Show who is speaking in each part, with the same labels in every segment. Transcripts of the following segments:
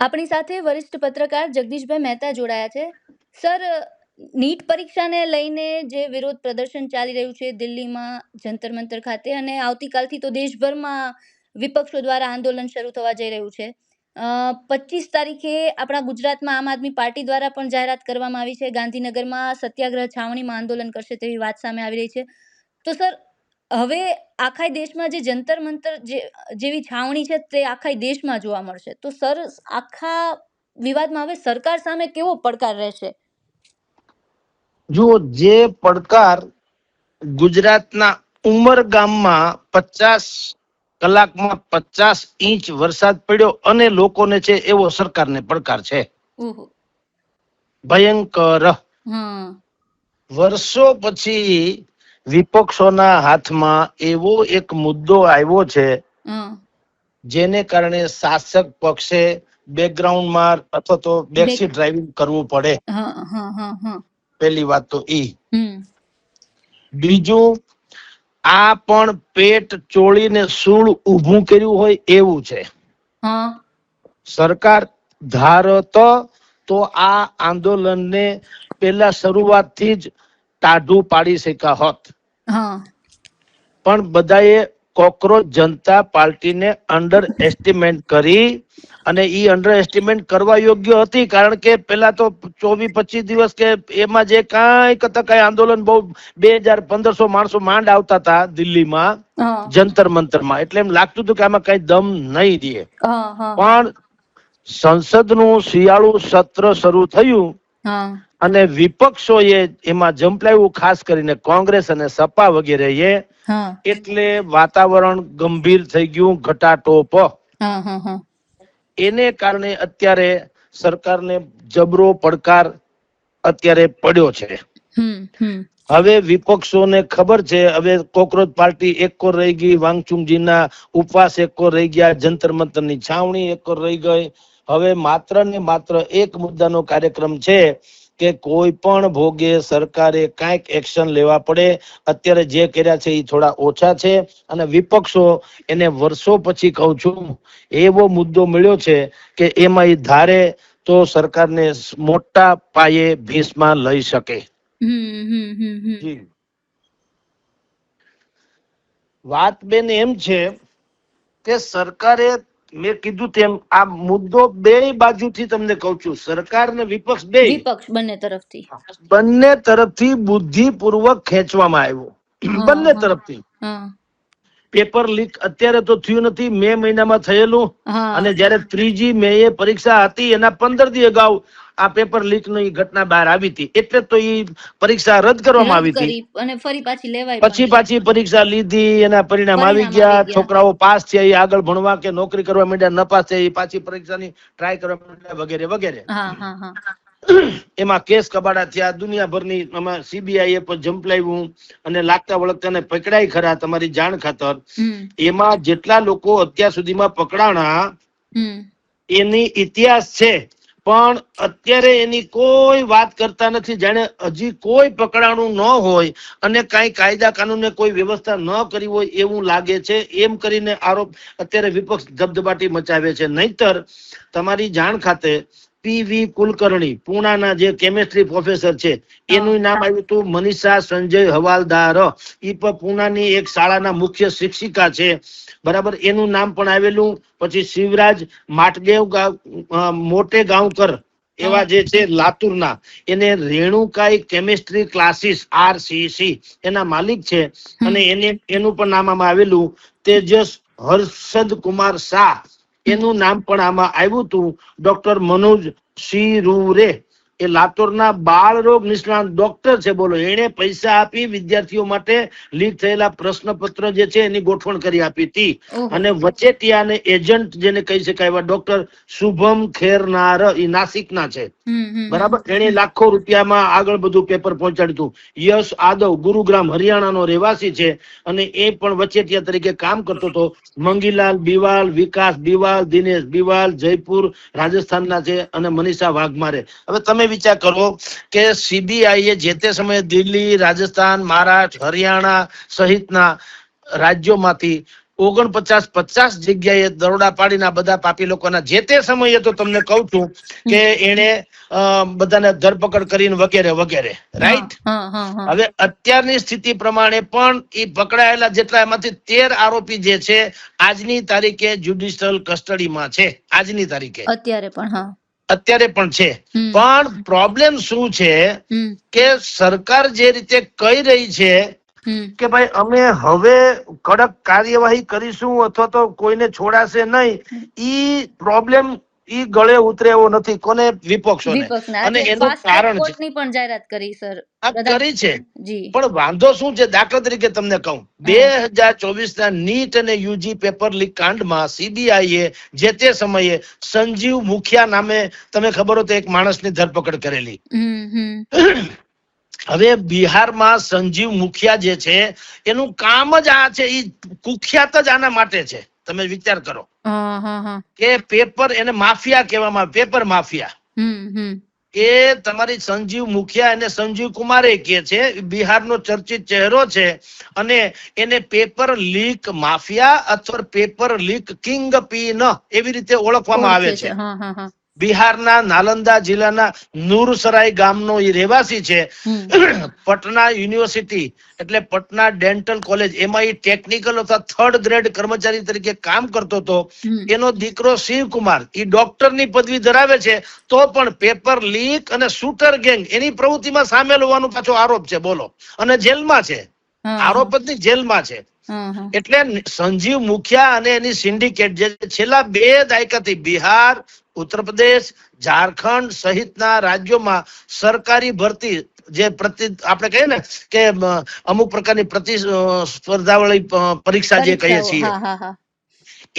Speaker 1: આપણી સાથે વરિષ્ઠ પત્રકાર જગદીશભાઈ મહેતા જોડાયા છે. સર, નીટ પરીક્ષાને લઈને જે વિરોધ પ્રદર્શન ચાલી રહ્યું છે દિલ્હીમાં જંતર મંતર ખાતે, અને આવતીકાલથી તો દેશભરમાં વિપક્ષો દ્વારા આંદોલન શરૂ થવા જઈ રહ્યું છે. 25 તારીખે આપણા ગુજરાતમાં આમ આદમી પાર્ટી દ્વારા પણ જાહેરાત કરવામાં આવી છે. ગાંધીનગરમાં સત્યાગ્રહ છાવણીમાં આંદોલન કરશે તેવી વાત સામે આવી રહી છે. તો સર, હવે આખા દેશમાં જે જંતર મંતર જેવી છાવણી છે તે આખા દેશમાં જોવા મળશે. તો સર, આખા વિવાદમાં હવે સરકાર સામે કેવો પડકાર રહેશે?
Speaker 2: જો જે પડકાર ગુજરાતના ઉમરગામમાં 50 કલાકમાં 50 ઇંચ વરસાદ પડ્યો અને લોકોને છે, એવો સરકારને પડકાર છે. ભયંકર. વર્ષો પછી વિપક્ષોના હાથમાં એવો એક મુદ્દો આવ્યો છે જેને કારણે શાસક પક્ષે બેકગ્રાઉન્ડમાં અથવા તો બેકસીટ ડ્રાઇવિંગ કરવું પડે. પહેલી વાત તો ઈ. બીજું, આ પણ પેટ ચોળીને સૂળ ઊભું કર્યું હોય એવું છે. સરકાર ધારત તો આ આંદોલનને પેલા શરૂઆતથી જ ટાઢું પાડી શક્યા હોત. પણ બધાએ કોકરોચ જનતા પાર્ટીને અંડર એસ્ટિમેટ કરી, અને ઈ અંડર એસ્ટિમેટ કરવા યોગ્ય હતી, કારણ કે પેલા તો 24-25 દિવસ કે એમાં જે કઈ આંદોલન બહુ 2000-1500 માણસો માંડ આવતા હતા દિલ્હીમાં જંતર મંતરમાં, એટલે એમ લાગતું હતું કે આમાં કઈ દમ નહીં દે. પણ સંસદનું શિયાળુ સત્ર શરૂ થયું અને વિપક્ષોએ એમાં ઝંપલાવ્યું, ખાસ કરીને કોંગ્રેસ અને સપા વગેરેએ, એટલે વાતાવરણ ગંભીર થઈ ગયું, ઘટાટોપ. એને કારણે અત્યારે સરકારને જબરો પડકાર અત્યારે પડ્યો છે. હવે વિપક્ષોને ખબર છે, હવે કોકરોચ પાર્ટી એક કોર રહી ગઈ, વાંગચુંગજીના ઉપવાસ એક કોર રહી ગયા, જંતર મંતરની છાવણી એક કોર રહી ગઈ. હવે માત્ર ને માત્ર એક મુદ્દાનો કાર્યક્રમ છે કે કોઈ પણ ભોગે સરકારે કાંઈક એક્શન લેવા પડે. અત્યારે જે કર્યા છે એ થોડા ઓછા છે, અને વિપક્ષો એને વર્ષો પછી કહું છું એવો મુદ્દો મળ્યો છે કે એમાં એ ધારે તો સરકારને મોટા પાયે ભીસમાં લઈ શકે. વાત બેન એમ છે કે સરકારે, મેં કીધું તેમ, આ મુદ્દો બે બાજુથી તમને કહું છું, સરકાર ને વિપક્ષ બંને તરફથી બુદ્ધિપૂર્વક ખેંચવામાં આવ્યો. બંને તરફથી. પેપર લીક અત્યારે તો થયું નથી, મે મહિનામાં થયેલું, અને જયારે 3જી મેએ પરીક્ષા હતી એના 15 દી અગાઉ આ પેપર લીક ની ઘટના બહાર આવી હતી, એટલે તો એ પરીક્ષા રદ કરવામાં આવી હતી, અને પછી પાછી પરીક્ષા લીધી, એના પરિણામ આવી ગયા, છોકરાઓ પાસ થયા, એ આગળ ભણવા કે નોકરી કરવા માંડ્યા, ન પાસ થયા એ પાછી પરીક્ષાની ટ્રાય કરવા માંડ્યા, વગેરે વગેરે. એમાં કેસ કબાડા થયા, દુનિયાભરની, આમાં સીબીઆઈ પણ ઝંપલાવ્યું અને લાગતા વળગતાને પકડાય ખરા. તમારી જાણ ખાતર, એમાં જેટલા લોકો અત્યાર સુધીમાં પકડાણા એની ઇતિહાસ છે, પણ અત્યારે એની કોઈ વાત કરતા નથી, જાણે હજી કોઈ પકડાણું ન હોય અને કઈ કાયદા કાનૂને કોઈ વ્યવસ્થા ન કરી હોય એવું લાગે છે. એમ કરીને આરોપ અત્યારે વિપક્ષ ધબધબાટી મચાવે છે. નહીતર તમારી જાણ ખાતે પીવી કુલકર્ણી, પૂનાના જે કેમેસ્ટ્રી પ્રોફેસર છે, એનું નામ આવ્યું હતું મનીષા સંજય હવાલદાર. એ પણ પૂનાની એક શાળાના મુખ્ય શિક્ષિકા છે, બરાબર, એનું નામ પણ આવેલું. પછી શિવરાજ મોટે ગાંવકર એવા જે છે લાતુરના, એને રેણુકાઈ કેમેસ્ટ્રી ક્લાસીસ RCC એના માલિક છે, અને એનું પણ નામ આમાં આવેલું. તેજસ હર્ષદ કુમાર શાહ, એનું નામ પણ આમાં આવ્યું હતું. ડોક્ટર મનોજ શિરુરે, એ લાતુરના બાળ રોગ નિષ્ણાત ડોક્ટર છે. બોલો, એને પૈસા આપી વિદ્યાર્થીઓ માટે લીક થયેલા પ્રશ્નપત્ર જે છે એની ગોઠવણ કરી આપી હતી. અને વચેટિયા અને એજન્ટ જેને કહી શકાય એવા ડોક્ટર શુભમ ખેરનાર, એ નાસિકના છે, બરાબર, એને લાખો રૂપિયામાં આગળ બધું પેપર પહોંચાડ્યું હતું. યશ આદવ, ગુરુગ્રામ હરિયાણાનો રહેવાસી છે, અને એ પણ વચેટિયા તરીકે કામ કરતો હતો. મંગીલાલ બિવાલ, વિકાસ બિવાલ, દિનેશ બિવાલ જયપુર રાજસ્થાનના છે, અને મનીષા વાઘમારે. હવે તમે વિચાર કરો કે સીબીઆઈએ જે તે સમયે દિલ્હી, રાજસ્થાન, મહારાષ્ટ્ર, હરિયાણા સહિતના રાજ્યોમાંથી 49 જગ્યાએ દરોડા પાડીને આ બધા પાપી લોકોના જે તે સમયે તો તમને કહું છું કે એને બધાને ધરપકડ કરીને વગેરે વગેરે, રાઈટ? હવે અત્યારની સ્થિતિ પ્રમાણે પણ એ પકડાયેલા જેટલા એમાંથી 13 આરોપી જે છે આજની તારીખે જ્યુડિશિયલ કસ્ટડીમાં છે. આજની તારીખે અત્યારે પણ છે. પણ પ્રોબ્લેમ શું છે કે સરકાર જે રીતે કહી રહી છે કે ભાઈ અમે હવે કડક કાર્યવાહી કરીશું અથવા તો કોઈને છોડાશે નહીં, ઈ પ્રોબ્લેમ ઈ ગળે ઉતરે એવો નથી. કોને? વિપક્ષોને. અને એનું કારણ છે
Speaker 1: પણ જાહેરાત કરી સર,
Speaker 2: કરી છે. પણ વાંધો શું છે? દાખલા તરીકે તમને કહું, 2024 ના નીટ અને યુજી પેપર લીક કાંડમાં સીબીઆઈએ જે તે સમયે સંજીવ મુખિયા નામે, તમે ખબર હોય તો એક માણસની ધરપકડ કરેલી. હવે બિહારમાં સંજીવ મુખિયા જે છે એનું કામ જ આ છે, એ કુખ્યાત જ આના માટે છે. તમે વિચાર કરો કે પેપર, એને માફિયા કહેવામાં આવે, પેપર માફિયા. એ તમારી સંજીવ મુખિયા એને સંજીવ કુમારે કહે છે, બિહારનો ચર્ચિત ચહેરો છે, અને એને પેપર લીક માફિયા અથવા પેપર લીક કિંગ પીન એવી રીતે ઓળખવામાં આવે છે. બિહારના નાલંદા જિલ્લાના નૂરસરાય ગામનો એ રહેવાસી છે. પટના યુનિવર્સિટી એટલે પટના ડેન્ટલ કોલેજ, એમાં એ ટેકનિકલ અથવા 3rd ગ્રેડ કર્મચારી તરીકે કામ કરતો હતો. એનો દીકરો શિવકુમાર એ ડોક્ટરની પદવી ધરાવે છે, તો પણ પેપર લીક અને શૂટર ગેંગ એની પ્રવૃત્તિમાં સામેલ હોવાનો પાછો આરોપ છે. બોલો. અને જેલમાં છે, આરોપ જ જેલમાં છે. એટલે સંજીવ મુખિયા અને એની સિન્ડિકેટ જે છેલ્લા 2 દાયકાથી બિહાર, ઉત્તર પ્રદેશ, ઝારખંડ સહિતના રાજ્યોમાં સરકારી ભરતી જે આપણે કહીએ ને કે અમુક પ્રકારની પ્રતિસ્પર્ધાવાળી પરીક્ષા જે કહીએ છીએ,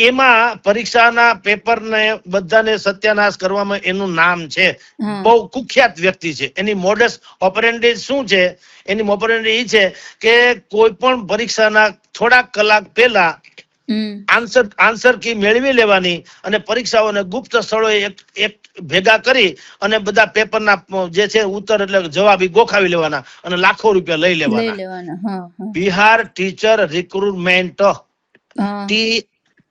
Speaker 2: એમાં પરીક્ષાના પેપરને બધાને સત્યાનાશ કરવામાં એનું નામ છે. બહુ કુખ્યાત વ્યક્તિ છે. એની મોડસ ઓપરેન્ડી શું છે? એની ઓપરેન્ડી એ છે કે કોઈ પણ પરીક્ષાના થોડાક કલાક પહેલા આન્સર કી મેળવી લેવાની અને પરીક્ષાઓને ગુપ્ત સ્થળોએ એક ભેગા કરી અને બધા પેપરના જે છે ઉત્તર એટલે જવાબ ગોખાવી લેવાના અને લાખો રૂપિયા લઈ લેવાના. બિહાર ટીચર રિક્રુટમેન્ટ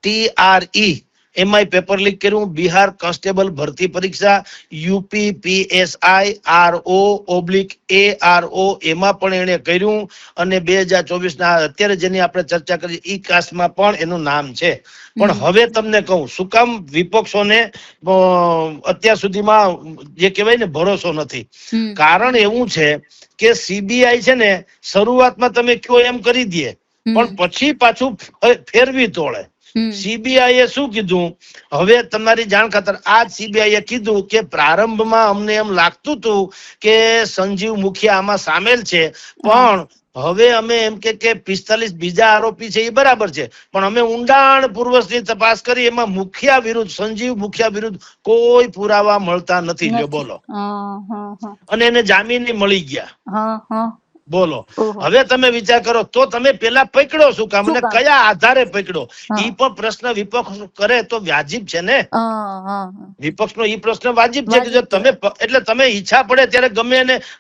Speaker 2: TRE એમાં પેપર લીક કર્યું. બિહાર કોન્સ્ટેબલ ભરતી પરીક્ષા UP PSI RO/ARO એમાં પણ એને કર્યું. અને 2024 ના અત્યારે જેની આપણે ચર્ચા કરી ઈ કાસ્ટમાં પણ એનું નામ છે. પણ હવે તમને કહું શું કામ વિપક્ષોને અત્યાર સુધીમાં જે કહેવાય ને ભરોસો નથી? કારણ એવું છે કે સીબીઆઈ છે ને શરૂઆતમાં તમે કયો એમ કરી દે, પણ પછી પાછું ફેરવી તોડે. સીબીઆઈએ શું કીધું? હવે તમારી જાણ ખાતર આ સીબીઆઈએ કીધું કે પ્રારંભમાં અમને એમ લાગતું હતું કે સંજીવ મુખિયા આમાં સામેલ છે, પણ હવે અમે એમ કે 45 બીજા આરોપી છે એ બરાબર છે, પણ અમે ઊંડાણ પૂર્વકની તપાસ કરી, એમાં મુખિયા વિરુદ્ધ, સંજીવ મુખિયા વિરુદ્ધ કોઈ પુરાવા મળતા નથી. લ્યો બોલો. અને એને જામીન મળી ગયા. બોલો. હવે તમે વિચાર કરો તો તમે પેલા પકડો શું કામ અને કયા આધારે પકડો? ઈ પણ પ્રશ્ન વિપક્ષ કરે તો વાજિબ છે ને? વિપક્ષનો ઈ પ્રશ્ન વાજિબ છે કે જો તમે એટલે તમે ઈચ્છા પડે ત્યારે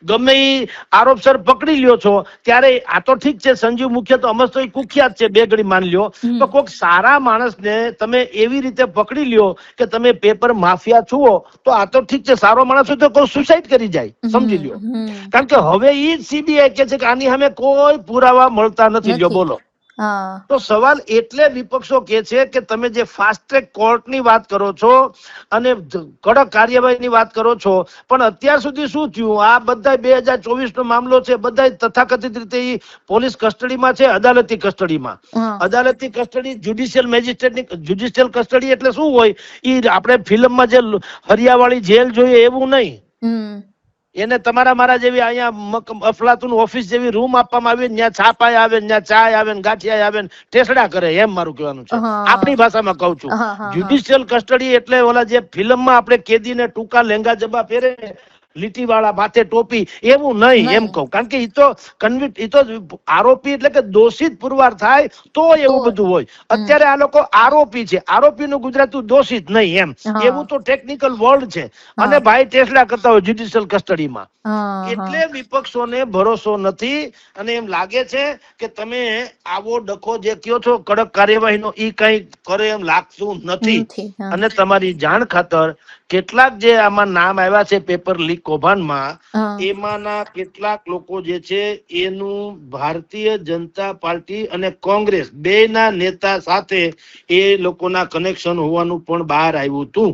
Speaker 2: ગમે ઈ આરોપસર પકડી લ્યો છો, ત્યારે આ તો ઠીક છે સંજીવ મુખિયા તો અમસ્તો ઈ કુખ્યાત છે, 2 ઘડી માન લ્યો, તો કોઈક સારા માણસને તમે એવી રીતે પકડી લ્યો કે તમે પેપર માફિયા છો, તો આ તો ઠીક છે, સારો માણસ હોય તો કોઈ સુસાઇડ કરી જાય, સમજી લ્યો. કારણ કે હવે ઈ સીબીઆઈ કે છે કે આની સામે કોઈ પુરાવા મળતા નથી. લ્યો બોલો. તો સવાલ એટલે વિપક્ષો કે છે કે તમે જે ફાસ્ટ ટ્રેક કોર્ટની વાત કરો છો અને કડક કાર્યવાહીની વાત કરો છો, પણ અત્યાર સુધી શું થયું? આ બધા 2024 નો મામલો છે, બધા તથાકથિત રીતે પોલીસ કસ્ટડીમાં છે, અદાલતી કસ્ટડીમાં. અદાલતી કસ્ટડી જ્યુડિશિયલ મેજિસ્ટ્રેટની જ્યુડિશિયલ કસ્ટડી એટલે શું હોય? એ આપણે ફિલ્મમાં જે હરિયાવાળી જેલ જોઈએ એવું નહીં. એને તમારા મારા જેવી અહીંયા અફલાતુન ઓફિસ જેવી રૂમ આપવામાં આવે, ત્યાં છાપાય આવે, ત્યાં ચાય આવે, ગાંઠિયા આવે, ટેસડા કરે, એમ મારું કહેવાનું છે. આપણી ભાષામાં કહું છું. જ્યુડિશિયલ કસ્ટડી એટલે ઓલા જે ફિલ્મમાં આપણે કેદીને ટૂંકા લેંગા જબા પહેરે લીટી વાળા માથે ટોપી એવું નહીં એમ કહું. કારણ કે એ તો આરોપી એટલે કે દોષિત પુરવાર થાય તો એવું બધું હોય. અત્યારે આ લોકો આરોપી છે, આરોપી નું ગુજરાતું દોષિત નહીં એમ, એવું તો ટેકનિકલ વર્ડ છે. અને ભાઈ ટેસ્લા કરતા હોય જ્યુડિશિયલ કસ્ટડીમાં. એટલે વિપક્ષોને ભરોસો નથી અને એમ લાગે છે કે તમે આવો ડખો જે કયો છો કડક કાર્યવાહીનો ઈ કઈ કરે એમ લાગતું નથી. અને તમારી જાણ ખાતર કેટલાક જે આમાં નામ આવ્યા છે પેપર લીક કૌભાંડમાં, એમાંના કેટલાક લોકો જે છે એનું ભારતીય જનતા પાર્ટી અને કોંગ્રેસ બેયના નેતા સાથે એ લોકોના કનેક્શન હોવાનું પણ બહાર આવ્યું હતું.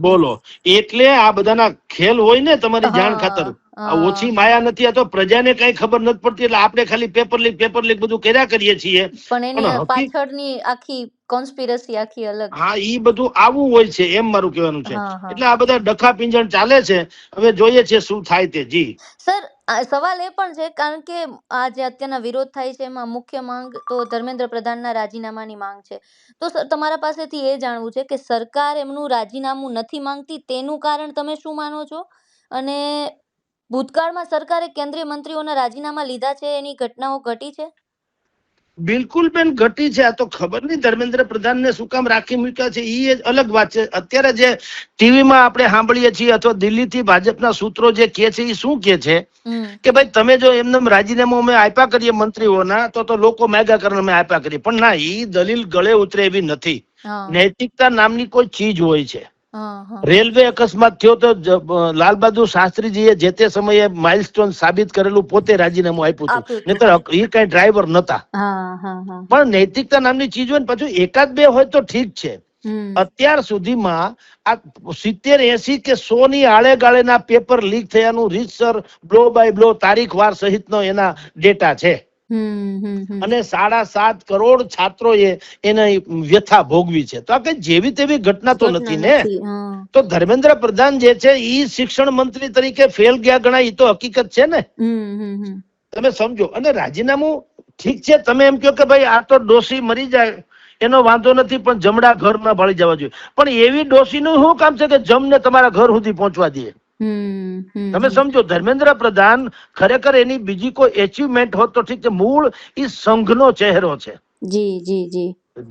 Speaker 2: બોલો, એટલે આ બધાના ખેલ હોય ને. તમારી જાણ ખાતર ઓછી માયા નથી, આ તો પ્રજાને કઈ ખબર નથી પડતી. એટલે આપણે ખાલી પેપર લીક બધું કર્યા કરીએ છીએ,
Speaker 1: પણ એની પાછળની આખી કોન્સ્પિરસી આખી અલગ.
Speaker 2: હા, ઈ બધું આવું હોય છે એમ મારું કહેવાનું છે. એટલે આ બધા ડખા પિંજણ ચાલે છે, હવે જોઈએ છે શું થાય તે. જી
Speaker 1: સર, સવાલ એ પણ છે, કારણ કે આ જે અત્યારના વિરોધ થાય છે એમાં મુખ્ય માંગ તો ધર્મેન્દ્ર પ્રધાનના રાજીનામાની માંગ છે. તો સર, તમારા પાસેથી એ જાણવું છે કે સરકાર એમનું રાજીનામું નથી માંગતી, તેનું કારણ તમે શું માનો છો? અને ભૂતકાળમાં સરકારે કેન્દ્રીય મંત્રીઓના રાજીનામા લીધા છે, એની ઘટનાઓ ઘટી છે?
Speaker 2: બિલકુલ બેન, ઘટી છે. આ તો ખબર નહીં ધર્મેન્દ્ર પ્રધાન ને શું કામ રાખી મૂક્યા છે, એ અલગ વાત છે. અત્યારે જે ટીવીમાં આપણે સાંભળીએ છીએ અથવા દિલ્હીથી ભાજપના સૂત્રો જે કે છે એ શું કે છે કે ભાઈ તમે જો એમને રાજીનામું અમે આપ્યા કરીએ મંત્રીઓના તો લોકો મેગા કરીને અમે આપ્યા કરીએ. પણ ના, એ દલીલ ગળે ઉતરે એવી નથી. નૈતિકતા નામની કોઈ ચીજ હોય છે. રેલવે અકસ્માત થયો તો લાલબહાદુર શાસ્ત્રીજીએ જે તે સમયે માઇલસ્ટોન સાબિત કરેલું, પોતે રાજીનામું આપ્યું હતું, નહીતર એ કઈ ડ્રાઈવર નતા. પણ નૈતિકતા નામની ચીજ હોય ને, પાછું એકાદ બે હોય તો ઠીક છે. અત્યાર સુધીમાં આ 70-80 કે 100 ની આળે ગાળેના પેપર લીક થયાનું રીતસર બ્લો બાય બ્લો તારીખવાર સહિતનો એના ડેટા છે. અને 7.5 કરોડ છાત્રોએ એને વ્યથા ભોગવી છે. તો આ કઈ જેવી તેવી ઘટના તો નથી ને. તો ધર્મેન્દ્ર પ્રધાન જે છે એ શિક્ષણ મંત્રી તરીકે ફેલ ગયા ગણાય, એ તો હકીકત છે ને. તમે સમજો. અને રાજીનામું ઠીક છે, તમે એમ કહો કે ભાઈ આ તો ડોસી મરી જાય એનો વાંધો નથી, પણ જમણા ઘરમાં ભળી જવા જોઈએ. પણ એવી ડોસી નું શું કામ છે કે જમને તમારા ઘર સુધી પહોંચવા દે? તમે સમજો, ધર્મેન્દ્ર પ્રધાન ખરેખર એની બીજી કોઈ એચિવમેન્ટ હોત તો ઠીક છે, મૂળ એ સંઘનો ચહેરો છે.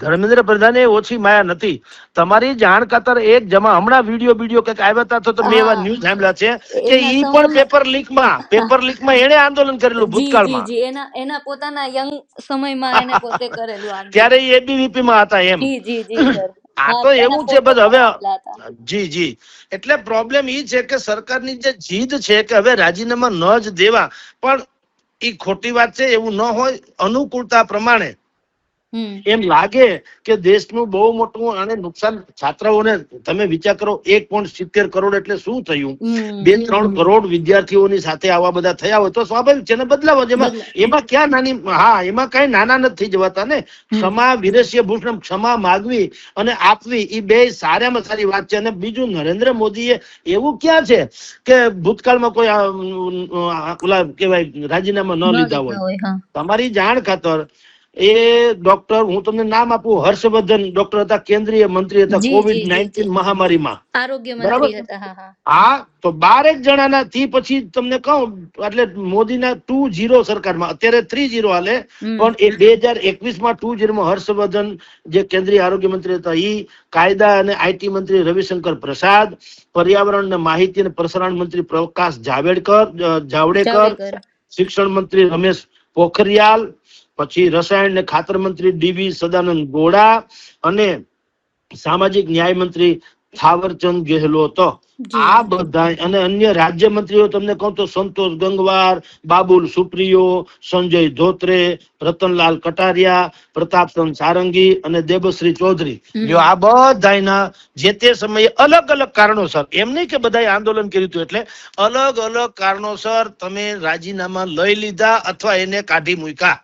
Speaker 2: ધર્મેન્દ્ર પ્રધાને ઓછી માયા નથી. તમારી જાણ ખાતર એક જમા હમણાં વિડીયો કઈક આવ્યા હતા તો મેં એવા ન્યૂઝ સાંભળ્યા છે કે ઈ પણ પેપર લીકમાં એને આંદોલન કરેલું ભૂતકાળમાં.
Speaker 1: એના પોતાના યંગ સમયમાં એને પોતે કરેલું,
Speaker 2: ત્યારે એબીવીપી માં હતા એમ. આ તો એવું છે બસ. હવે જી એટલે પ્રોબ્લેમ ઈ છે કે સરકારની જે જીદ છે કે હવે રાજીનામા ન જ દેવા, પણ ઈ ખોટી વાત છે. એવું ન હોય. અનુકૂળતા પ્રમાણે એમ લાગે કે દેશનું બહુ મોટું આને નુકસાન, છાત્રાઓને તમે વિચાર કરો, 1.70 કરોડ એટલે શું થયું? 2-3 કરોડ વિદ્યાર્થીઓની સાથે આવા બધા થયા હોય તો સ્વાભાવિક છે ને બદલાવ. એમાં ક્યાં નાની, એમાં કઈ નાના નથી થઈ જવાતા ને. ક્ષમા, વિરસ્ય ભૂષણ, ક્ષમા માગવી અને આપવી, એ બે સારામાં સારી વાત છે. અને બીજું, નરેન્દ્ર મોદીએ એવું ક્યાં છે કે ભૂતકાળમાં કોઈ ઓલા કેવાય રાજીનામા ન લીધા હોય? તમારી જાણ ખાતર એ ડોક્ટર, હું તમને નામ આપું, હર્ષવર્ધન ડોક્ટર હતા, કેન્દ્રીય મંત્રી હતા COVID-19 મહામારીમાં,
Speaker 1: આરોગ્ય મંત્રી હતા.
Speaker 2: હા, તો 12 જણાના થી પછી તમને કહું, એટલે મોદીના 2-0 સરકારમાં, અત્યારે 3-0 હાલે, પણ એ 2021 માં 2-0 માં હર્ષવર્ધન જે કેન્દ્રીય આરોગ્ય મંત્રી હતા, ઈ કાયદા અને આઈટી મંત્રી રવિશંકર પ્રસાદ, પર્યાવરણ અને માહિતી અને પ્રસારણ મંત્રી પ્રકાશ જાવડેકર, શિક્ષણ મંત્રી રમેશ પોખરિયાલ, પછી રસાયણ અને ખાતર મંત્રી ડીવી સદાનંદ ગોડા અને સામાજિક ન્યાય મંત્રી થાવરચંદ ગેહલોત. આ બધા અને અન્ય રાજ્ય મંત્રીઓ તમને કહું તો સંતોષ ગંગવાર, બાબુલ સુપ્રિયો, સંજય ધોત્રે, રતનલાલ કટારિયા, પ્રતાપચંદ સારંગી અને દેબશ્રી ચૌધરી. જો આ બધાના જે તે સમયે અલગ અલગ કારણોસર, એમ નહીં કે બધાએ આંદોલન કર્યું હતું, એટલે અલગ અલગ કારણોસર તમે રાજીનામા લઈ લીધા અથવા એને કાઢી મૂક્યા.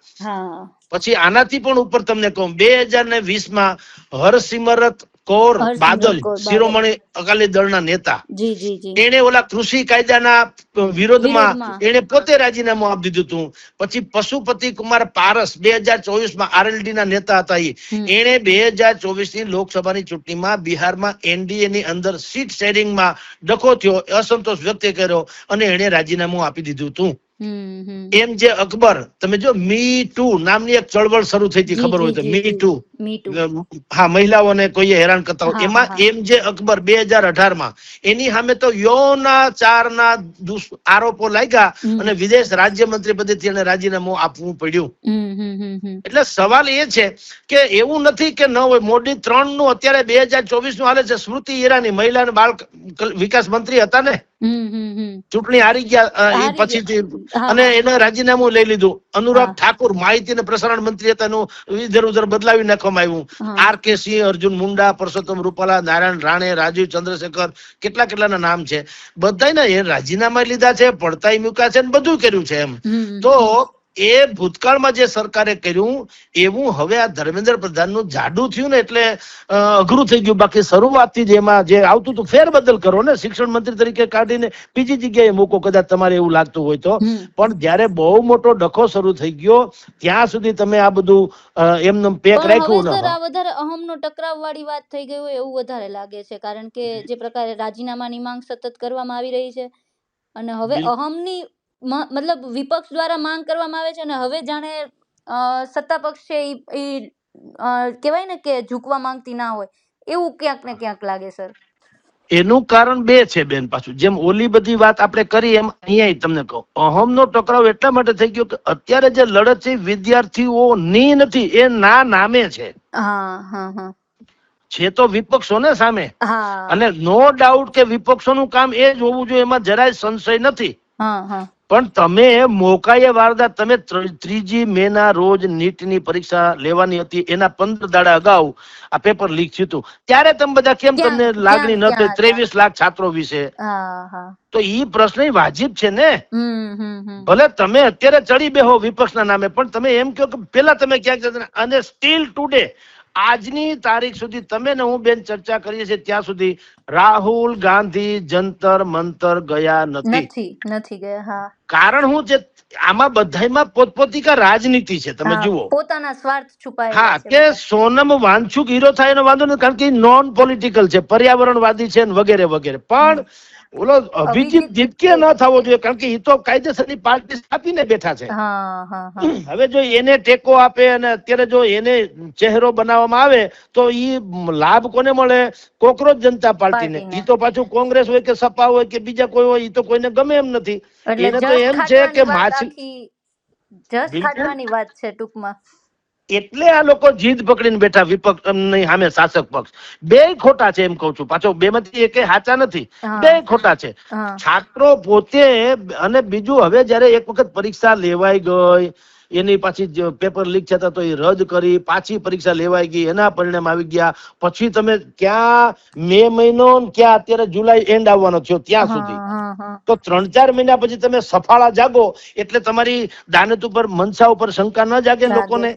Speaker 2: પછી આનાથી પણ ઉપર તમને કહું, 2020 માં હરસિમરત કૌર
Speaker 1: હરસિમરત
Speaker 2: બાદલ,
Speaker 1: કૌર બાદલ.
Speaker 2: શિરોમણી અકાલી દળના નેતા,
Speaker 1: જી જી જી.
Speaker 2: એને ઓલા કૃષિ કાયદાના વિરોધમાં
Speaker 1: વિરોધમાં.
Speaker 2: એને પોતે રાજીનામું આપી દીધું હતું. પછી પશુપતિ કુમાર પારસ 2024 RLD ના નેતા હતા. એને 2024 ની લોકસભાની ચૂંટણીમાં બિહારમાં NDA ની અંદર સીટ શેરિંગમાં ડખો થયો, અસંતોષ વ્યક્ત કર્યો અને એને રાજીનામું આપી દીધું હતું. એમ જે અકબર, તમે જો મી ટુ નામની એક ચળવળ શરૂ થઈ હતી, ખબર હોય તો, મી ટુ, હા, મહિલાઓને કોઈએ હેરાન કરતા હોય, એમાં એમ જે અકબર 2018 એની સામે તો યૌનાચારના આરોપો લાગ્યા અને વિદેશ રાજ્યમંત્રી પદેથી એને રાજીનામું આપવું પડ્યું. એટલે સવાલ એ છે કે એવું નથી કે ન હોય. મોદી 3 નું અત્યારે 2024 નું હાલે છે. સ્મૃતિ ઈરાની મહિલા અને બાળ વિકાસ મંત્રી હતા ને, ચૂંટણી હારી ગયા એ પછીથી, અને એને રાજીનામું લઈ લીધું. અનુરાગ ઠાકુર માહિતી અને પ્રસારણ મંત્રી હતા, એનું ઇધર ઉધર બદલાવી નાખવામાં આવ્યું. RK સિંહ, અર્જુન મુંડા, પરસોત્તમ રૂપાલા, નારાયણ રાણે, રાજીવ ચંદ્રશેખર, કેટલાના નામ છે. બધાના એ રાજીનામા લીધા છે, પડતાઈ મૂક્યા છે, બધું કર્યું છે એમ. તો એ ભૂતકાળમાં જે સરકારે કર્યું એવું હવે આ ધર્મેન્દ્ર પ્રધાનનું જાડું થયું ને એટલે અઘરું થઈ ગયું. બાકી શરૂઆતથી જ એમાં જે આવતું હતું ફેરબદલ કરો ને, શિક્ષણ મંત્રી તરીકે કાઢીને બીજી જગ્યાએ મૂકો, કદાચ તમારે એવું લાગતું હોય તો. પણ જયારે બહુ મોટો ડખો શરૂ થઈ ગયો ત્યાં સુધી તમે આ બધું એમને પેક રાખ્યું ને.
Speaker 1: આ વધારે અહમનો ટકરાવ વાળી વાત થઈ ગઈ હોય એવું વધારે લાગે છે, કારણ કે જે પ્રકારે રાજીનામાની માંગ સતત કરવામાં આવી રહી છે અને હવે અહમની મતલબ વિપક્ષ દ્વારા માંગ કરવામાં આવે છે અને હવે જાણે સત્તા પક્ષ છે એ કહેવાય ને કે ઝૂકવા માંગતી ના હોય એવું ક્યાંક ને ક્યાંક લાગે સર.
Speaker 2: એનું કારણ બે છે બેન. પાછું જેમ ઓલી બધી વાત આપણે કરી એમ અહીંયા તમને કહું, અહમનો ટકરાવ એટલા માટે થઈ ગયો કે અત્યારે જે લડત છે વિદ્યાર્થીઓની નથી, એ ના નામે છે. છે તો વિપક્ષો ને સામે, અને નો ડાઉટ કે વિપક્ષોનું કામ એ જ હોવું જોઈએ, એમાં જરાય સંશય નથી. પણ તમે મોકાએ વારદાત, તમે 3 મે ના રોજ નીટની પરીક્ષા લેવાની હતી, એના 15 દાડા અગાઉ આ પેપર લીક થયું હતું. ત્યારે તમે બધા કેમ, તમને લાગણી ન થઈ 23 લાખ છાત્રો વિશે? તો ઈ પ્રશ્ન વાજિબ છે ને. ભલે તમે અત્યારે ચડી બેહો વિપક્ષના નામે, પણ તમે એમ કહો કે પેલા તમે ક્યાંક, અને સ્ટીલ ટુડે આજની તારીખ સુધી તમે ને હું બેન ચર્ચા કરીએ છીએ ત્યાં સુધી રાહુલ ગાંધી જંતર મંતર ગયા નથી
Speaker 1: ગયા.
Speaker 2: કારણ હું છે આમાં બધામાં પોતપોતી કા રાજનીતિ છે. તમે જુઓ,
Speaker 1: પોતાના સ્વાર્થ છુપાયેલા છે.
Speaker 2: કે સોનમ વાંચુક હીરો થાય એનો વાંધો નથી, કારણ કે નોન પોલિટિકલ છે, પર્યાવરણવાદી છે વગેરે વગેરે. પણ ઓલો અભિજીત જીતકે ન થવો જોઈએ, કારણ કે એ તો કાયદેસરની પાર્ટી સ્થાપીને બેઠા છે. હવે જો એને ટેકો આપે અને અત્યારે જો એને ચહેરો બનાવવામાં આવે તો ઈ લાભ કોને મળે? કોકરોચ જનતા પાર્ટીને. ઈ તો પાછું કોંગ્રેસ હોય કે સપા હોય કે બીજા કોઈ હોય, ઈ તો કોઈને ગમે એમ નથી. એને તો એમ છે કે માછી
Speaker 1: ખાટવાની વાત છે ટૂંકમાં.
Speaker 2: એટલે આ લોકો જીદ પકડીને બેઠા વિપક્ષ ની સામે શાસક પક્ષ. બે ખોટા છે એમ કઉ છું. પાછો બે માંથી એક સાચા નથી, બે ખોટા છે. છાત્રો પોતે, અને બીજું હવે જયારે એક વખત પરીક્ષા લેવાઈ ગઈ, એની પાછી પેપર લીક થતા તો એ રદ કરી, પાછી પરીક્ષા લેવાઈ ગઈ, એના પરિણામ આવી ગયા. પછી તમે ક્યાં મે મહિનો, ક્યાં અત્યારે જુલાઈ એન્ડ આવવાનો થયો ત્યાં સુધી, તો 3-4 મહિના પછી તમે સફાળા જાગો એટલે તમારી દાનત ઉપર, મનસા ઉપર શંકા ન જાગે લોકોને.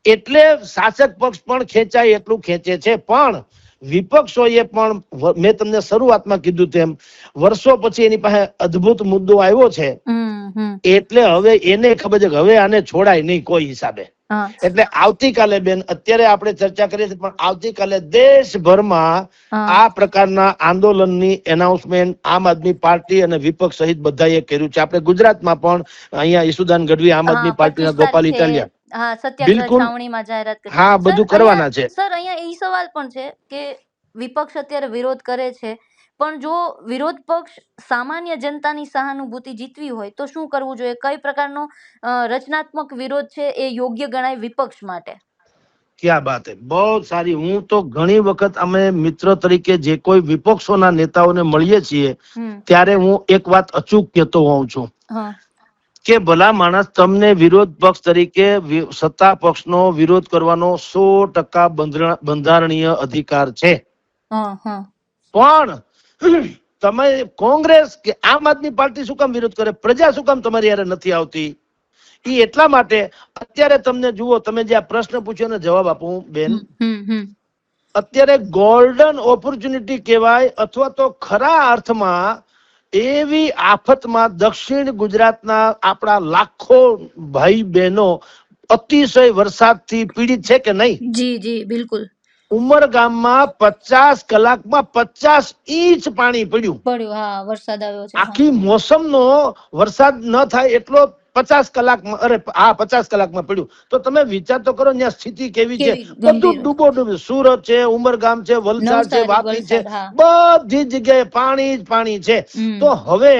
Speaker 2: એટલે શાસક પક્ષ પણ ખેંચાય એટલું ખેંચે છે. પણ વિપક્ષોએ પણ, મેં તમને શરૂઆતમાં કીધું તેમ, વર્ષો પછી એની પાસે અદ્ભુત મુદ્દો આવ્યો છે. એટલે હવે એને ખબર છે કે હવે આને છોડાય નહીં કોઈ હિસાબે. એટલે આવતીકાલે બેન, અત્યારે આપણે ચર્ચા કરીએ છીએ, પણ આવતીકાલે દેશભરમાં આ પ્રકારના આંદોલનની એનાઉન્સમેન્ટ આમ આદમી પાર્ટી અને વિપક્ષ સહિત બધાએ કર્યું છે. આપણે ગુજરાતમાં પણ અહીંયા ઈસુદાન ગઢવી, આમ આદમી પાર્ટીના ગોપાલ ઇટાલિયા,
Speaker 1: સત્યાગ્રહ છાવણીમાં જાહેરાત કરી.
Speaker 2: હા, બધું કરવાના છે.
Speaker 1: સર અહીંયા એ સવાલ પણ છે કે વિપક્ષ અત્યારે વિરોધ કરે છે, પણ જો વિરોધ પક્ષ સામાન્ય જનતાની સહાનુભૂતિ જીતવી હોય તો શું કરવું જોઈએ? કઈ પ્રકારનો રચનાત્મક વિરોધ છે એ યોગ્ય ગણાય વિપક્ષ માટે?
Speaker 2: ક્યાં બાત હે, બહુ સારી. હું તો ઘણી વખત અમે મિત્ર તરીકે જે કોઈ વિપક્ષોના નેતાઓને મળીએ છીએ ત્યારે હું એક વાત અચૂક કહેતો હોઉં છું કે ભલા માણસ, તમને વિરોધ પક્ષ તરીકે સત્તા પક્ષનો વિરોધ કરવાનો 100% બંધારણીય અધિકાર છે. પણ તમે કોંગ્રેસ કે આમ આદમી પાર્ટી શું કામ વિરોધ કરે? પ્રજા શું કામ તમારી યારે નથી આવતી? એ એટલા માટે અત્યારે તમને જુઓ, તમે જે આ પ્રશ્ન પૂછ્યો ને જવાબ આપું બેન, અત્યારે ગોલ્ડન ઓપોર્ચ્યુનિટી કહેવાય, અથવા તો ખરા અર્થમાં એવી આફતમાં દક્ષિણ ગુજરાતના આપણા લાખો ભાઈ બહેનો અતિશય વરસાદથી પીડિત છે કે નહીં?
Speaker 1: જી જી બિલકુલ.
Speaker 2: ઉમરગામમાં 50 કલાકમાં 50 ઇંચ પાણી પડ્યું.
Speaker 1: હા, વરસાદ આવ્યો છે.
Speaker 2: આખી મોસમનો વરસાદ ન થાય એટલો 50 કલાકમાં, 50 કલાકમાં પડ્યું. તો તમે વિચાર તો કરો ત્યાં સ્થિતિ કેવી છે. બધું ડૂબો. સુરત છે, ઉમરગામ છે, વલસાડ છે, વાપી છે, બધી જગ્યાએ પાણી જ પાણી છે. તો હવે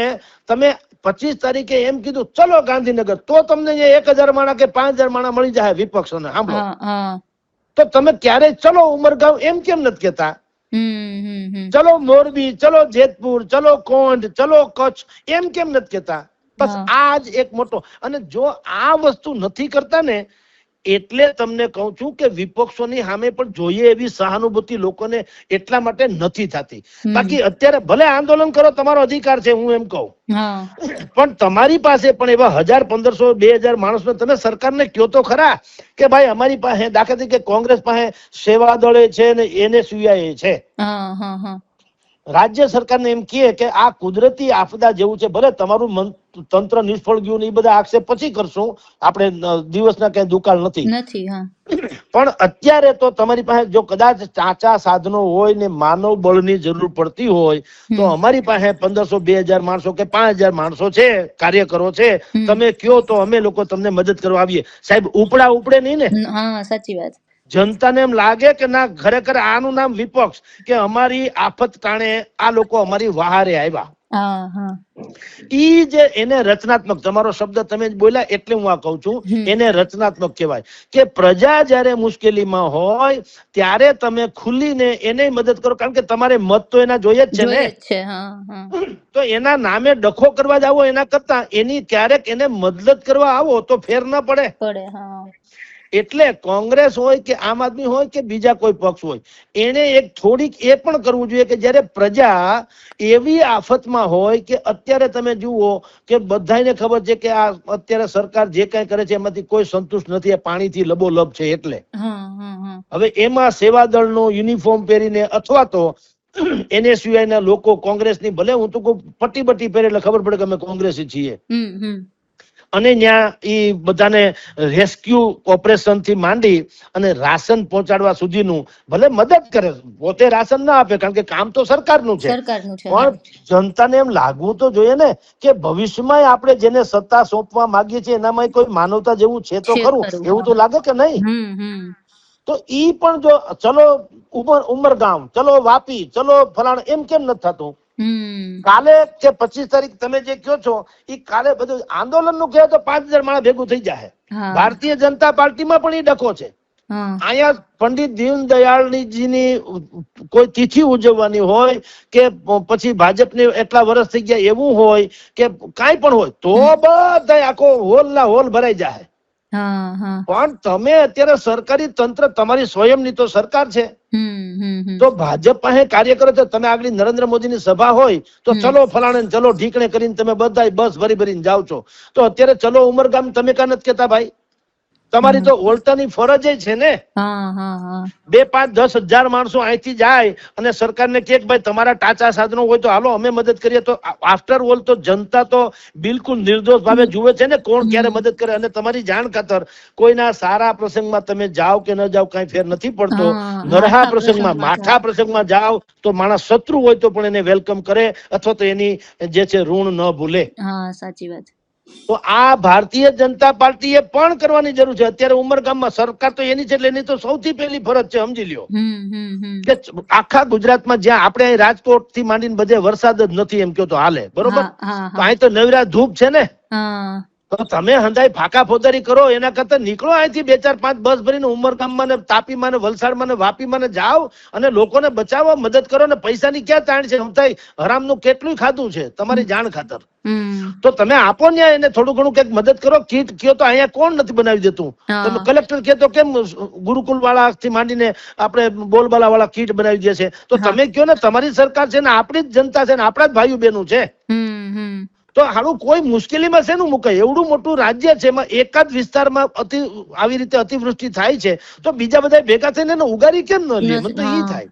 Speaker 2: તમે 25 તારીખે એમ કીધું ચલો ગાંધીનગર, તો તમને 1000 માણા કે 5000 માણા મળી જાય વિપક્ષોને. સાંભળો, તો તમે ક્યારેય ચલો ઉમરગામ એમ કેમ નથી કેતા? ચલો મોરબી, ચલો જેતપુર, ચલો કોંઢ, ચલો કચ્છ એમ કેમ નથી કેતા? બસ આ જ એક મોટો. અને જો આ વસ્તુ નથી કરતા ને, એટલે તમને કહું છું કે વિપક્ષોની સામે પણ જોઈએ એવી સહાનુભૂતિ લોકોને એટલા માટે નથી થતી. બાકી અત્યારે ભલે આંદોલન કરો, તમારો અધિકાર છે, હું એમ કહું, પણ તમારી પાસે પણ એવા 1000, 1500, 2000 માણસને તમે સરકારને કયો તો ખરા કે ભાઈ અમારી પાસે, દાખલા તરીકે કોંગ્રેસ પાસે સેવા દળે છે ને NSUI છે. રાજ્ય સરકારને એમ કહે કે આ કુદરતી આપદા જેવું છે, ભલે તમારું તંત્ર નિષ્ફળ ગયું ને એ બધા આક્ષેપ પછી કરશું, આપણે દિવસના કઈ દુકાળ નથી, પણ અત્યારે તો તમારી પાસે જો કદાચ ચાચા સાધનો હોય ને માનવ બળની જરૂર પડતી હોય તો અમારી પાસે 1500, 2000 માણસો કે 5000 માણસો છે, કાર્યકરો છે. તમે કયો તો અમે લોકો તમને મદદ કરવા આવીએ. સાહેબ, ઉપડે નહીં ને?
Speaker 1: સાચી વાત.
Speaker 2: જનતાને એમ લાગે કે ના, ખરેખર આનું નામ વિપક્ષ, કે અમારી આફત ટાણે આ લોકો અમારી વહારે આવ્યા. ઈ જે એને રચનાત્મક, તમારો શબ્દ તમે જ બોલ્યા એટલે હું આ કઉ છું, એને રચનાત્મક કહેવાય. કે પ્રજા જયારે મુશ્કેલીમાં હોય ત્યારે તમે ખુલીને એને મદદ કરો, કારણ કે તમારે મત તો એના જોઈએ જ છે ને. તો એના નામે ડખો કરવા જાવો એના કરતા એની ક્યારેક એને મદદ કરવા આવો તો ફેર ન પડે. એટલે કોંગ્રેસ હોય કે આમ આદમી હોય કે બીજા કોઈ પક્ષ હોય, એને એક થોડીક એ પણ કરવું જોઈએ કે જયારે પ્રજા એવી આફતમાં હોય કે અત્યારે તમે જુઓ કે બધાને ખબર છે કે આ અત્યારે સરકાર જે કઈ કરે છે એમાંથી કોઈ સંતુષ્ટ નથી, પાણીથી લબોલબ છે. એટલે હવે એમાં સેવાદળનો યુનિફોર્મ પહેરીને અથવા તો NSUI ના લોકો કોંગ્રેસની, ભલે હું તો પટ્ટી બટ્ટી પહેરે એટલે ખબર પડે કે અમે કોંગ્રેસી છીએ, અને ત્યાં ઈ બધાને રેસ્ક્યુ ઓપરેશન થી માંડી અને રાશન પહોંચાડવા સુધીનું ભલે મદદ કરે, પોતે રાશન ના આપે કારણ કે કામ તો સરકારનું છે, પણ જનતાને એમ લાગવું તો જોઈએ ને કે ભવિષ્યમાં આપણે જેને સત્તા સોંપવા માંગીએ છીએ એનામાં કોઈ માનવતા જેવું છે તો ખરું. એવું તો લાગે કે નહીં? તો ઈ પણ જો ચલો ઉમરગામ, ચલો વાપી, ચલો ફલાણ એમ કેમ નથી થતું? કાલે કે 25 તારીખ તમે જે કહો છો એ કાલે બધું આંદોલન નું કહે તો 5000 માણસ ભેગું થઈ જાય. ભારતીય જનતા પાર્ટીમાં પણ એ ડખો છે. અહીંયા પંડિત દીનદયાળજીની કોઈ તિથિ ઉજવવાની હોય કે પછી ભાજપને એટલા વર્ષ થઈ ગયા એવું હોય કે કાંઈ પણ હોય તો બધા આખો હોલ ના હોલ ભરાઈ જાય. પણ તમે અત્યારે સરકારી તંત્ર, તમારી સ્વયંની તો સરકાર છે, તો ભાજપ પાસે કાર્યકરો છે. તમે આગળ નરેન્દ્ર મોદીની સભા હોય તો ચલો ફલાણે, ચલો ઢીકણે કરીને તમે બધા બસ ભરી ભરીને જાઓ છો. તો અત્યારે ચલો ઉમરગામ તમે કાં નથી કેતા? ભાઈ, તમારી તો ઓલતાની ફરજ છે ને. 2, 5, 10,000 માણસો અહીંથી જાય અને સરકારને કહે કે ભાઈ તમારા ટાચા સાધનો હોય તો હાલો અમે મદદ કરીએ. તો આફ્ટર ઓલ તો જનતા તો બિલકુલ નિર્દોષ ભાવે જુએ છે ને કોણ ક્યારે મદદ કરે. અને તમારી જાણ ખાતર કોઈના સારા પ્રસંગમાં તમે જાઓ કે ન જાઓ કઈ ફેર નથી પડતો. નરહા પ્રસંગમાં, માઠા પ્રસંગમાં જાઓ તો માણસ શત્રુ હોય તો પણ એને વેલકમ કરે અથવા તો એની જે છે ઋણ ન ભૂલે.
Speaker 1: સાચી વાત.
Speaker 2: તો આ ભારતીય જનતા પાર્ટીએ પણ કરવાની જરૂર છે. અત્યારે ઉમરગામમાં સરકાર તો એની છે એટલે એની તો સૌથી પહેલી ફરજ છે, સમજી લ્યો કે આખા ગુજરાતમાં જ્યાં આપણે રાજકોટ થી માંડીને બધે વરસાદ જ નથી એમ કહો તો હાલે, બરોબર? તો અહીં તો નવરા ધૂપ છે ને. તો તમે હંધાઈ ફાકા ફોદારી કરો એના કરતા નીકળો અહીંથી 2, 4, 5 બસ ભરીને ઉમરગામમાં ને તાપીમાં ને વલસાડમાં ને વાપીમાં ને જાઓ અને લોકોને બચાવો, મદદ કરો. ને પૈસાની ક્યાં તાણ છે? હંધાઈ હરામનું કેટલું ખાધું છે તમારી જાણ ખાતર. તો તમે આપો ને એને થોડું ઘણું કઈક મદદ કરો. કીટ કયો તો અહીંયા કોણ નથી બનાવી દેતું? તમે કલેક્ટર કહે તો કેમ ગુરુકુલ વાળા થી માંડીને આપણે બોલબાલા વાળા કીટ બનાવી દે છે? તો તમે કયો ને તમારી સરકાર છે ને આપણી જ જનતા છે ને આપણા જ ભાઈઓ બહેનો છે. તો હાલું કોઈ મુશ્કેલીમાં શેનું મુકાય? એવડું મોટું રાજ્ય છે, એમાં એકાદ વિસ્તારમાં આવી રીતે અતિવૃષ્ટિ થાય છે, તો બીજા બધા ભેગા થઈને એને ઉગારી કેમ ન લે? મને તો એ થાય.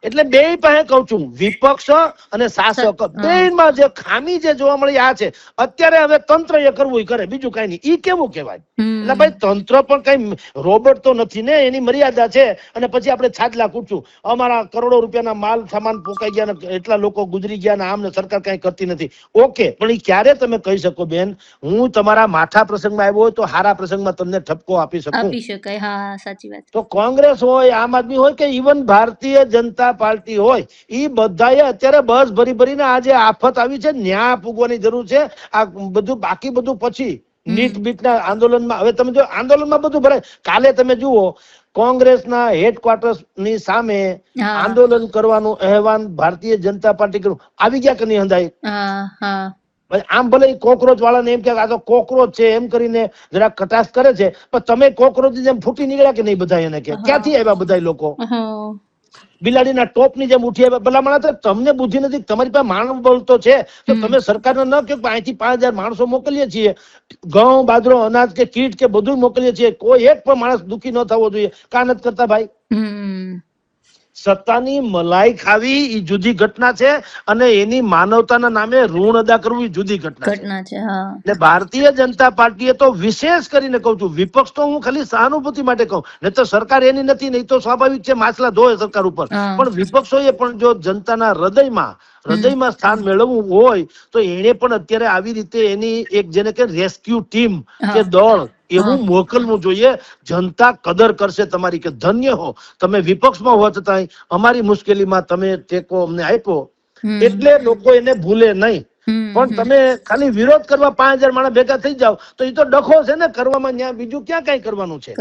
Speaker 2: એટલે બે પાસે કઉ છું, વિપક્ષ અને શાસક બેમાં જે ખામી જે જોવા મળી આ છે. અત્યારે હવે તંત્ર એ કરવું કરે, બીજું કઈ નહીં. ઈ કેવું કહેવાય? એટલે ભાઈ તંત્ર પણ કઈ રોબોટ તો નથી ને, એની મર્યાદા છે. અને પછી આપણે છાજલા કૂટશું, અમારા કરોડો રૂપિયાના માલ સામાન પોકાઈ ગયા ને એટલા લોકો ગુજરી ગયા ને આમ ને સરકાર કઈ કરતી નથી. ઓકે, પણ એ ક્યારે તમે કહી શકો બેન, હું તમારા માઠા પ્રસંગમાં આવ્યો હોય તો હારા પ્રસંગમાં તમને ઠપકો આપી શકું?
Speaker 1: આપી શકાય. હા, સાચી વાત.
Speaker 2: તો કોંગ્રેસ હોય, આમ આદમી હોય કે ઇવન ભારતીય જનતા પાર્ટી હોય, એ બધાએ અત્યારે બસ ભરી ભરીને આ જે આફત આવી છે ન્યા પૂગવાની જરૂર છે. આ બધું બાકી બધું પછી નીટ બીટના આંદોલનમાં. હવે તમે જો આંદોલનમાં બધું ભરાય. કાલે તમે જુઓ, કોંગ્રેસના હેડક્વાર્ટર્સ ની સામે આંદોલન કરવાનું અહેવાન ભારતીય જનતા પાર્ટી કર્યું. આવી ગયા કે નહીં હંધાઈ? આમ ભલે કોકરોચ વાળાને એમ કે આ તો કોકરોચ છે એમ કરીને જરા કટાક્ષ કરે છે, પણ તમે કોકરોચ જેમ ફૂટી નીકળ્યા કે નહીં બધા? એને કે ક્યાંથી આવ્યા બધા લોકો? બિલાડીના ટોપ ની જેમ ઉઠી આવ્યા. ભલામણા તમને બુદ્ધિ નથી, તમારી પાસે માનવ બળ તો છે, તો તમે સરકારને ન કહો અહીંથી 5000 માણસો મોકલીએ છીએ, ઘઉં બાજરો અનાજ કે કીટ કે બધું મોકલીએ છીએ, કોઈ એક પણ માણસ દુખી ન થવો જોઈએ. કા નથી કરતા ભાઈ? સત્તાની મલાઈ ખાવી એ જુદી ઘટના છે, અને એની માનવતાના નામે ઋણ અદા કરવું એ જુદી ઘટના છે. એટલે ભારતીય જનતા પાર્ટીએ તો વિશેષ કરીને કહું છું, વિપક્ષ તો હું ખાલી સહાનુભૂતિ માટે કહું, નહીં તો સરકાર એની નથી, નહીં તો સ્વાભાવિક છે માછલા ધોય સરકાર ઉપર. પણ વિપક્ષોએ પણ જો જનતાના હૃદયમાં સ્થાન મેળવવું હોય તો એને પણ અત્યારે આવી રીતે એની એક જેને કે રેસ્ક્યુ ટીમ કે દળ એવું મોકલવું જોઈએ. જનતા કદર કરશે તમારી કે ધન્ય હો તમે વિપક્ષમાં હોવા છતાં અમારી મુશ્કેલીમાં તમે ટેકો અમને આપ્યો, એટલે લોકો એને ભૂલે નહીં. પણ તમે ખાલી વિરોધ કરવા 5000 માણસ ભેગા થઈ જાવ તો એ તો ડખો છે ને કરવામાં. ત્યાં બીજું ક્યાં કઈ કરવાનું છે?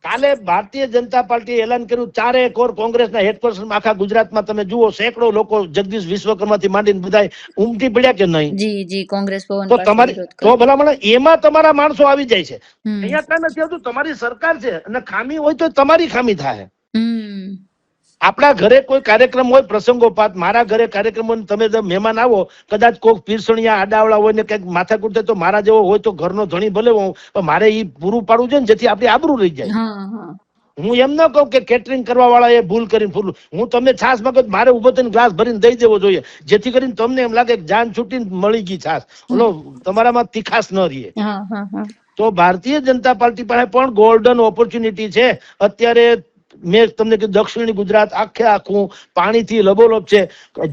Speaker 2: કાલે ભારતીય જનતા પાર્ટીએ એલાન કર્યું, 4 કોર કોંગ્રેસના હેડક્વાર્ટરમાં આખા ગુજરાતમાં તમે જુઓ સેંકડો લોકો જગદીશ વિશ્વકર્માથી માંડીને બધા ઉમટી પડ્યા કે નહીં?
Speaker 1: જી, કોંગ્રેસ ભવન
Speaker 2: તો તમારી તો ભલામણ એમાં તમારા માણસો આવી જાય છે. અહીંયા કઈ નથી આવતું, તમારી સરકાર છે અને ખામી હોય તો તમારી ખામી થાય. આપણા ઘરે કોઈ કાર્યક્રમ હોય, પ્રસંગોપાત, મારા ઘરે કાર્યક્રમ હોય, તમે મહેમાન આવો, કદાચ કોઈ પીરસણિયા આડાવડા હોય ને કઈક માથાકૂટ થાય તો મારા જેવો હોય તો ઘરનો ધણી ભલે હું, પણ મારે ઈ પૂરું પાડવું છે ને જેથી આપણી આબરૂ રહી જાય. હું એમ ન કહું કે કેટરિંગ કરવા વાળા એ ભૂલ કરીને ફૂલ. હું તમને છાસ માંગો મારે ઉભો થઈને ગ્લાસ ભરીને દઈ દેવો જોઈએ, જેથી કરીને તમને એમ લાગે કે જાન છૂટીને મળી ગઈ છાસ, ઓલો તમારામાં તીખાસ ન રહે. તો ભારતીય જનતા પાર્ટી પાસે પણ ગોલ્ડન ઓપોર્ચ્યુનિટી છે અત્યારે. મેં તમને કીધું દક્ષિણ ગુજરાત આખું પાણીથી લબોલબ છે.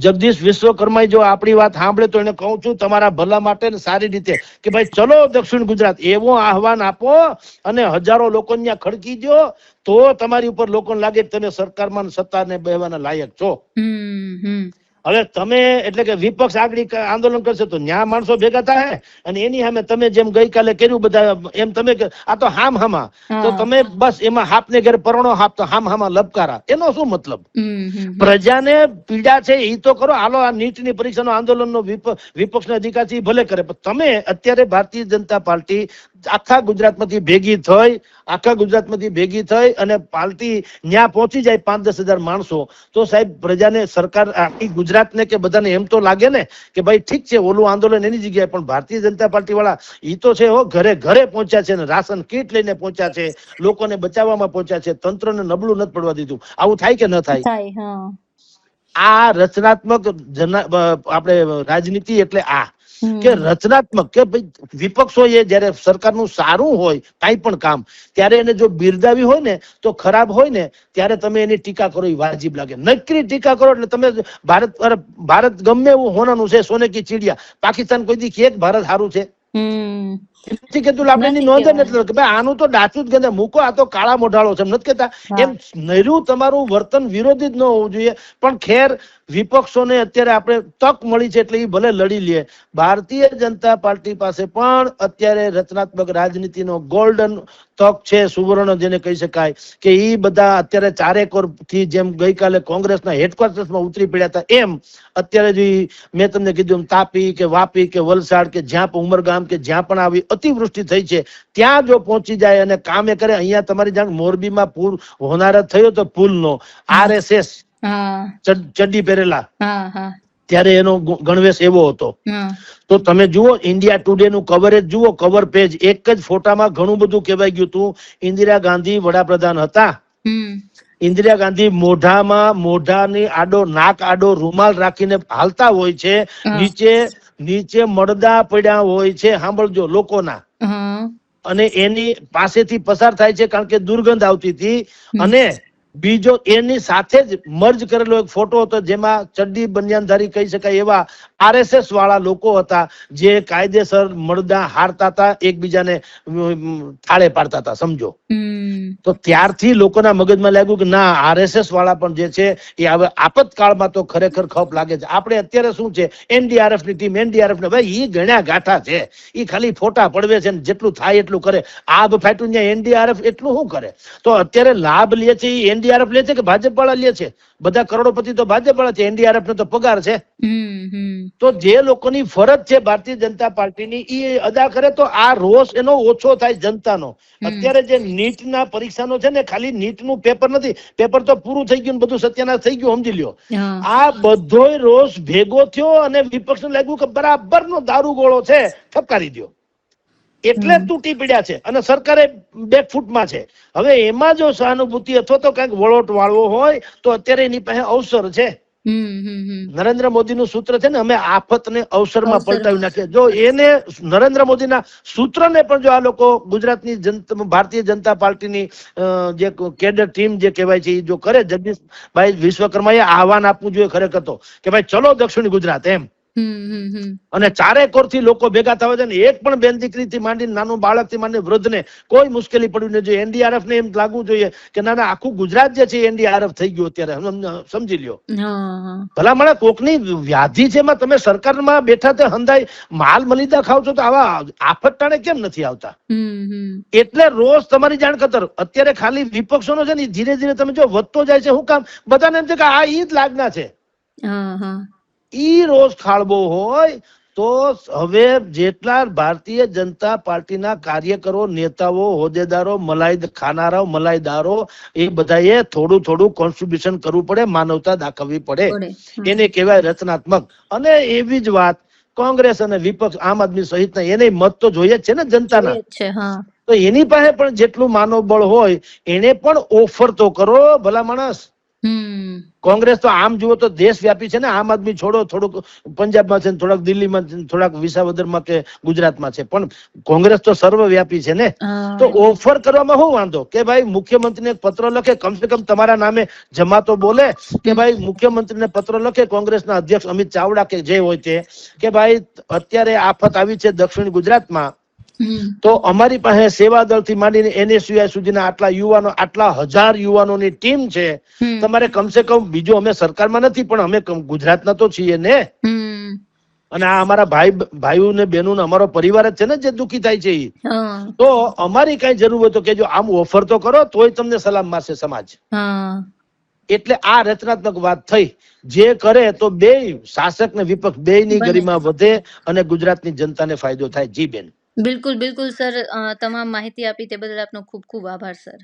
Speaker 2: જગદીશ વિશ્વકર્મા જો આપણી વાત સાંભળે તો એને કહું છું તમારા ભલા માટે સારી રીતે કે ભાઈ ચલો દક્ષિણ ગુજરાત, એવું આહવાન આપો અને હજારો લોકો ત્યાં ખડકી દો, તો તમારી ઉપર લોકોને લાગે કે તમે સરકારમાં સત્તાને બેહવાના લાયક છો. હવે તમે એટલે કે વિપક્ષ આગળ આંદોલન કરશે તો ન્યા માણસો ભેગા થાય, અને એની સામે તમે જેમ ગઈકાલે કર્યું બધા એમ તમે આ તો હામા, તો તમે બસ એમાં હાપને ઘેર પરણો હાપ તો હામા લબકારા, એનો શું મતલબ? પ્રજાને પીડા છે એ તો કરો. હાલો આ નીટની પરીક્ષાનો આંદોલનનો વિપક્ષના અધિકાર છે ભલે કરે, પણ તમે અત્યારે ભારતીય જનતા પાર્ટી આખા ગુજરાતમાંથી ભેગી થઈ અને પાર્ટી ન્યા પહોંચી જાય 5-10 હજાર માણસો, તો સાહેબ પ્રજાને સરકાર આખી ગુજરાતને કે બધાને એમ તો લાગે ને કે ભાઈ ઠીક છે ઓલું આંદોલન એની જગ્યાએ, પણ ભારતીય જનતા પાર્ટી વાળા ઈ તો છે ઘરે ઘરે પહોંચ્યા છે, રાશન કીટ લઈને પહોંચ્યા છે, લોકોને બચાવવામાં પહોંચ્યા છે, તંત્રને નબળું નથી પડવા દીધું. આવું થાય કે ન થાય? આ રચનાત્મક આપણે રાજનીતિ એટલે આ કે રચનાત્મક કે ભાઈ વિપક્ષો એ જયારે સરકારનું સારું હોય કઈ પણ કામ ત્યારે એને જો બિરદાવી હોય ને તો ખરાબ હોય ને ત્યારે તમે એની ટીકા કરો એ વાજિબ લાગે. નકરી ટીકા કરો એટલે તમે ભારત ગમે એવું હોનાનું છે, સોને કી ચીડિયા. પાકિસ્તાન કોઈ દી કે ભારત સારું છે? આનું તો ડાચું જ ગંદે મૂકો, આ તો કાળા મોઢાળો છે નથી કેતા? એમ નર્યું તમારું વર્તન વિરોધી જ ન હોવું જોઈએ. પણ ખેર વિપક્ષોને અત્યારે આપણે તક મળી છે એટલે એ ભલે લડી લે. ભારતીય જનતા પાર્ટી પાસે પણ અત્યારે રચનાત્મક રાજનીતિનો ગોલ્ડન તક છે, સુવર્ણ જેને કહી શકાય, કે એ બધા અત્યારે 4 કોર થી જેમ ગઈકાલે કોંગ્રેસના હેડક્વાર્ટર્સમાં ઉતરી પડ્યા હતા, એમ અત્યારે જે મેં તમને કીધું તાપી કે વાપી કે વલસાડ કે જ્યાં પણ ઉમરગામ કે જ્યાં પણ આવી અતિવૃષ્ટિ થઈ છે ત્યાં જો પહોંચી જાય અને કામે કરે. અહીંયા તમારી જાણ મોરબીમાં પૂર હોનારત થયો તો પુલનો RSS ચડ્ડી પહેરેલા ત્યારે એનો ગણવેશ એવો હતો. તો તમે જુઓ ઇન્ડિયા ટુડે નું કવરેજ જુઓ, કવર પેજ એક જ ફોટામાં ઘણું બધું કહેવાય ગયું હતું. ઇન્દિરા ગાંધી વડાપ્રધાન હતા. ઇન્દિરા ગાંધી મોઢાની આડો નાક આડો રૂમાલ રાખીને હાલતા હોય છે. નીચે મળદા પડ્યા હોય છે, સાંભળજો, લોકોના, અને એની પાસેથી પસાર થાય છે કારણ કે દુર્ગંધ આવતી હતી. અને બીજો એની સાથે જ મર્જ કરેલો એક ફોટો હતો જેમાં ચડ્ડી બનિયાનધારી કહી શકાય એવા RSS વાળા લોકો હતા જે કાયદેસર મળદા હારતા હતા, એકબીજાને થાળે પાડતા હતા, સમજો. તો ત્યારથી લોકોના મગજમાં લાગ્યું કે ના, RSS વાળા પણ જે છે એ હવે આપતકાળમાં તો ખરેખર ખપ લાગે છે. આપણે અત્યારે શું છે, NDRF ની ટીમ, NDRF ને ભાઈ ઈ ગણ્યા ગાંઠા છે, ઈ ખાલી ફોટા પડવે છે, જેટલું થાય એટલું કરે. આબ ફાટ્યું ત્યાં NDRF એટલું શું કરે? તો અત્યારે લાભ લે છે એ NDRF લે છે કે ભાજપ વાળા લે છે? બધા કરોડોપતિ તો ભાજપ વાળા છે, NDRF ને તો પગાર છે. તો જે લોકોની ફરજ છે ભારતીય જનતા પાર્ટીની એ અદા કરે તો આ રોષ એનો ઓછો થાય જનતાનો. અત્યારે જે નીટના પરીક્ષાનો છે ને, ખાલી નીટનું પેપર નથી, પેપર તો પૂરું થઈ ગયું, બધું સત્યાનાશ થઈ ગયું, સમજી લ્યો. આ બધોય રોષ ભેગો થયો અને વિપક્ષને લાગ્યું કે બરાબરનો દારૂગોળો છે, ઠપકારી દો. એટલે તૂટી પડ્યા છે અને સરકારે બેકફૂટમાં છે. હવે એમાં જો સહાનુભૂતિ અથવા તો કઈક વળોટ વાળવો હોય તો અત્યારે એની પાસે અવસર છે. નરેન્દ્ર મોદી નું સૂત્ર છે ને, અમે આફતને અવસરમાં પલટાવી નાખીએ. જો એને નરેન્દ્ર મોદીના સૂત્રને પણ જો આ લોકો ગુજરાતની ભારતીય જનતા પાર્ટીની જે કેડર ટીમ જે કહેવાય છે એ જો કરે, જગદીશભાઈ વિશ્વકર્માએ આહવાન આપવું જોઈએ ખરેખર તો કે ભાઈ ચલો દક્ષિણ ગુજરાત એમ. અને ચારે કોરથી લોકો ભેગા થવા છે ને, એક પણ બેન દીકરી થી માંડીને નાનું બાળક થી માંડીને વૃદ્ધને કોઈ મુશ્કેલી પડવી ન જોઈએ. NDRF ને એમ લાગવું જોઈએ કે ના ના, આખું ગુજરાત જે છે NDRF થઈ ગયું અત્યારે, સમજી લ્યો. ભલા મને કોકની વ્યાધિ છે એમાં તમે સરકારમાં બેઠા તે હંધાઈ માલ મલિદા ખાવ છો તો આવા આફત ટાણે કેમ નથી આવતા? એટલે રોજ તમારી જાણ ખતર અત્યારે ખાલી વિપક્ષોનો છે ને ધીરે ધીરે તમે જો વધતો જાય છે. શું કામ? બધાને એમ છે કે આ ઈ જ લાગના છે. ઈ રોષ ખાળવો હોય તો હવે જેટલા ભારતીય જનતા પાર્ટીના કાર્યકરો, નેતાઓ, હોદ્દેદારો, મલાઈ ખાનારાઓ, મલાઈદારો, એ બધાએ થોડું થોડું કોન્ટ્રીબ્યુશન કરવું પડે, માનવતા દાખવવી પડે. એને કહેવાય રચનાત્મક. અને એવી જ વાત કોંગ્રેસ અને વિપક્ષ, આમ આદમી સહિતના, એને મત તો જોઈએ જ છે ને જનતાના. તો એની પાસે પણ જેટલું માનવબળ હોય એને પણ ઓફર તો કરો ભલા માણસ. કોંગ્રેસ તો આમ જુઓ તો દેશવ્યાપી છે ને. આમ આદમી છોડો, થોડુંક પંજાબમાં છે, થોડાક દિલ્હીમાં, થોડાક વિસાવદરમાં કે ગુજરાતમાં છે, પણ કોંગ્રેસ તો સર્વવ્યાપી છે ને. તો ઓફર કરવામાં શું વાંધો કે ભાઈ મુખ્યમંત્રીને એક પત્ર લખે, કમસે કમ તમારા નામે જમા તો બોલે કે ભાઈ મુખ્યમંત્રીને પત્ર લખે, કોંગ્રેસના અધ્યક્ષ અમિત ચાવડા કે જે હોય તે, કે ભાઈ અત્યારે આફત આવી છે દક્ષિણ ગુજરાતમાં, તો અમારી પાસે સેવાદળ થી માંડીને NSUI સુધીના આટલા યુવાનો, આટલા 1000 યુવાનોની ટીમ છે. તમારે કમસે કમ, બીજું અમે સરકારમાં નથી પણ અમે ગુજરાતના તો છીએ ને. અને આ અમારા ભાઈઓ ને બહેનો, અમારો પરિવાર જ છે ને જે દુખી થાય છે. તો અમારી કઈ જરૂર હોય તો કેજો, આમ ઓફર તો કરો, તોય તમને સલામ મારશે સમાજ. એટલે આ રચનાત્મક વાત થઈ. જે કરે તો બે શાસક ને વિપક્ષ બે ની ગરિમા વધે અને ગુજરાતની જનતાને ફાયદો થાય. જી બેન.
Speaker 1: બિલકુલ બિલકુલ સર, તમામ માહિતી આપી તે બદલ આપનો ખૂબ ખૂબ આભાર સર.